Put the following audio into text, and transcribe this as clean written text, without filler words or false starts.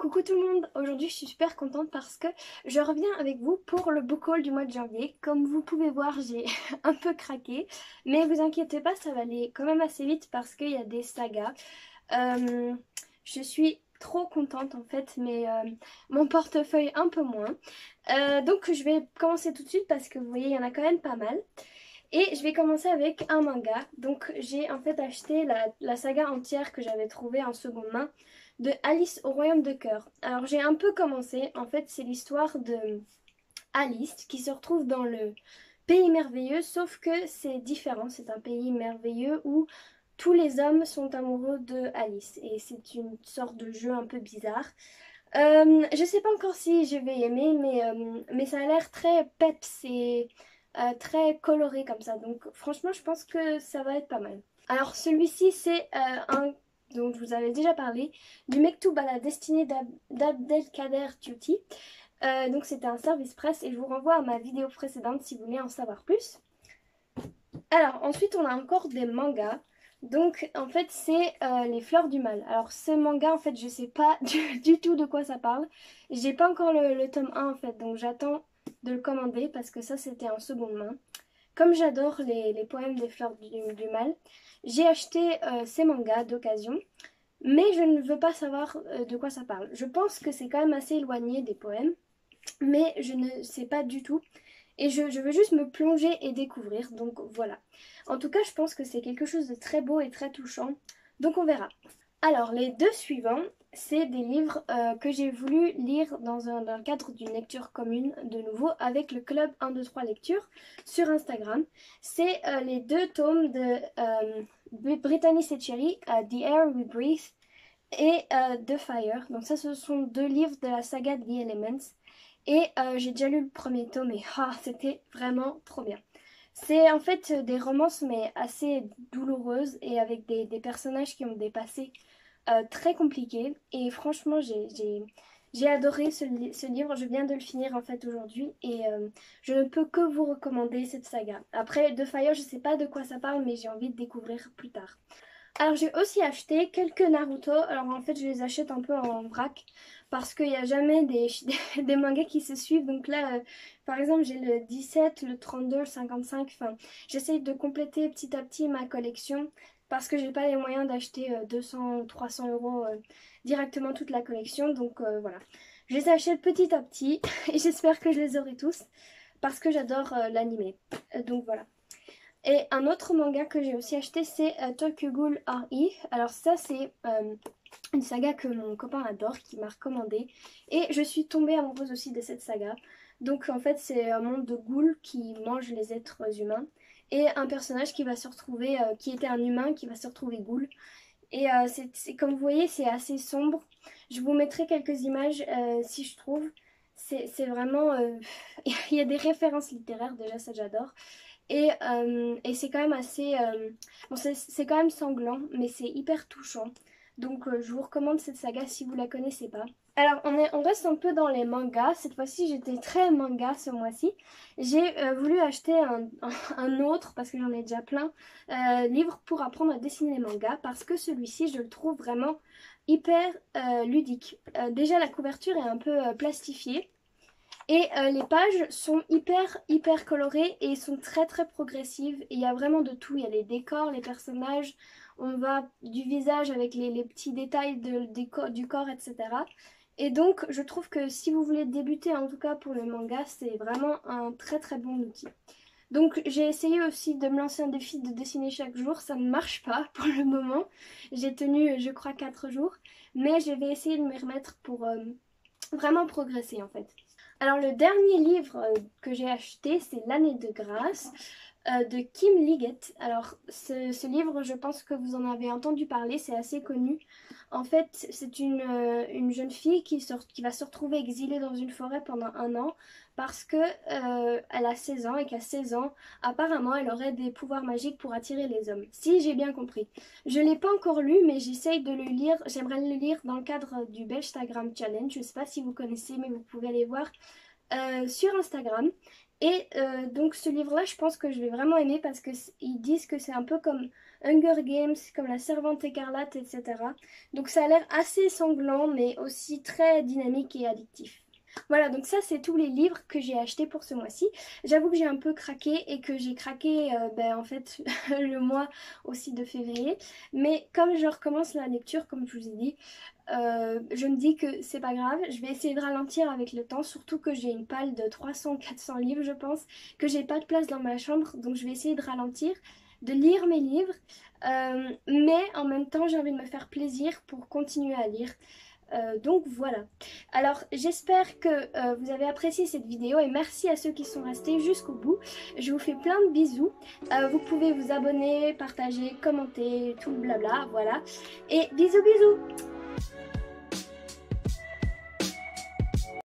Coucou tout le monde, aujourd'hui je suis super contente parce que je reviens avec vous pour le book haul du mois de janvier. Comme vous pouvez voir, j'ai un peu craqué, mais vous inquiétez pas, ça va aller quand même assez vite parce qu'il y a des sagas. Euh, je suis trop contente en fait, mais mon portefeuille un peu moins. Donc je vais commencer tout de suite parce que vous voyez, il y en a quand même pas mal. Et je vais commencer avec un manga. Donc j'ai en fait acheté la saga entière que j'avais trouvée en seconde main de Alice au Royaume de Cœur. Alors j'ai un peu commencé. En fait c'est l'histoire de Alice qui se retrouve dans le pays merveilleux, sauf que c'est différent. C'est un pays merveilleux où tous les hommes sont amoureux de Alice. Et c'est une sorte de jeu un peu bizarre. Je sais pas encore si je vais aimer, mais ça a l'air très peps et très coloré comme ça. Donc franchement, je pense que ça va être pas mal. Alors celui-ci, c'est un dont je vous avais déjà parlé, du Mektoub à la destinée d'Abdelkader Tuti. Donc c'était un service presse et je vous renvoie à ma vidéo précédente si vous voulez en savoir plus. Alors ensuite, on a encore des mangas. Donc en fait c'est les fleurs du mal. Alors ce manga en fait je sais pas du tout de quoi ça parle. J'ai pas encore le tome 1 en fait donc j'attends de le commander parce que ça c'était en seconde main. Comme j'adore les poèmes des fleurs du mal, j'ai acheté ces mangas d'occasion. Mais je ne veux pas savoir de quoi ça parle. Je pense que c'est quand même assez éloigné des poèmes. Mais je ne sais pas du tout. Et je veux juste me plonger et découvrir. Donc voilà. En tout cas, je pense que c'est quelque chose de très beau et très touchant. Donc on verra. Alors, les deux suivants, c'est des livres que j'ai voulu lire dans le cadre d'une lecture commune, de nouveau, avec le club 1, 2, 3 lecture sur Instagram. C'est les deux tomes de Brittany Setcheri, The Air We Breathe et The Fire. Donc ça, ce sont deux livres de la saga The Elements. Et j'ai déjà lu le premier tome et c'était vraiment trop bien. C'est en fait des romances mais assez douloureuses et avec des personnages qui ont des passés très compliqués. Et franchement, j'ai adoré ce livre. Je viens de le finir en fait aujourd'hui et je ne peux que vous recommander cette saga. Après, The Fire, je ne sais pas de quoi ça parle mais j'ai envie de découvrir plus tard. Alors j'ai aussi acheté quelques Naruto. Alors en fait je les achète un peu en vrac parce qu'il n'y a jamais des mangas qui se suivent. Donc là par exemple j'ai le 17, le 32, le 55. Enfin j'essaye de compléter petit à petit ma collection parce que j'ai pas les moyens d'acheter 200 ou 300 euros directement toute la collection. Donc voilà. Je les achète petit à petit et j'espère que je les aurai tous parce que j'adore l'anime. Donc voilà. Et un autre manga que j'ai aussi acheté, c'est Tokyo Ghoul R.I. Alors ça, c'est une saga que mon copain adore, qui m'a recommandé. Et je suis tombée amoureuse aussi de cette saga. Donc en fait, c'est un monde de ghouls qui mangent les êtres humains. Et un personnage qui va se retrouver, qui était un humain, qui va se retrouver ghoul. Et comme vous voyez, c'est assez sombre. Je vous mettrai quelques images si je trouve. C'est vraiment... il y a des références littéraires, déjà ça j'adore. Et c'est quand même assez... bon, c'est quand même sanglant, mais c'est hyper touchant. Donc je vous recommande cette saga si vous la connaissez pas. Alors on reste un peu dans les mangas. Cette fois-ci j'étais très manga ce mois-ci. J'ai voulu acheter un autre, parce que j'en ai déjà plein, livre pour apprendre à dessiner les mangas. Parce que celui-ci je le trouve vraiment hyper ludique. Déjà la couverture est un peu plastifiée. Et les pages sont hyper colorées et sont très progressives. Et il y a vraiment de tout. Il y a les décors, les personnages. On va du visage avec les petits détails du corps, etc. Et donc je trouve que si vous voulez débuter, en tout cas pour le manga, c'est vraiment un très bon outil. Donc j'ai essayé aussi de me lancer un défi de dessiner chaque jour. Ça ne marche pas pour le moment. J'ai tenu, je crois, 4 jours. Mais je vais essayer de m'y remettre pour vraiment progresser en fait. Alors le dernier livre que j'ai acheté, c'est L'année de grâce de Kim Liggett. Alors ce livre, je pense que vous en avez entendu parler, c'est assez connu. En fait, c'est une jeune fille qui va se retrouver exilée dans une forêt pendant un an parce que elle a 16 ans et qu'à 16 ans, apparemment, elle aurait des pouvoirs magiques pour attirer les hommes. Si j'ai bien compris. Je ne l'ai pas encore lu, mais j'essaye de le lire. J'aimerais le lire dans le cadre du Belstagram Challenge. Je ne sais pas si vous connaissez, mais vous pouvez aller voir sur Instagram. Et donc ce livre-là, je pense que je vais vraiment aimer parce que ils disent que c'est un peu comme Hunger Games, comme La Servante écarlate, etc. Donc ça a l'air assez sanglant, mais aussi très dynamique et addictif. Voilà, donc ça c'est tous les livres que j'ai achetés pour ce mois-ci. J'avoue que j'ai un peu craqué et que j'ai craqué en fait le mois aussi de février. Mais comme je recommence la lecture, comme je vous ai dit, je me dis que c'est pas grave, je vais essayer de ralentir avec le temps, surtout que j'ai une palle de 300-400 livres je pense, que j'ai pas de place dans ma chambre, donc je vais essayer de ralentir, de lire mes livres, mais en même temps j'ai envie de me faire plaisir pour continuer à lire. Donc voilà. Alors j'espère que vous avez apprécié cette vidéo et merci à ceux qui sont restés jusqu'au bout. Je vous fais plein de bisous. Vous pouvez vous abonner, partager, commenter, tout le blabla, voilà. Et bisous bisous.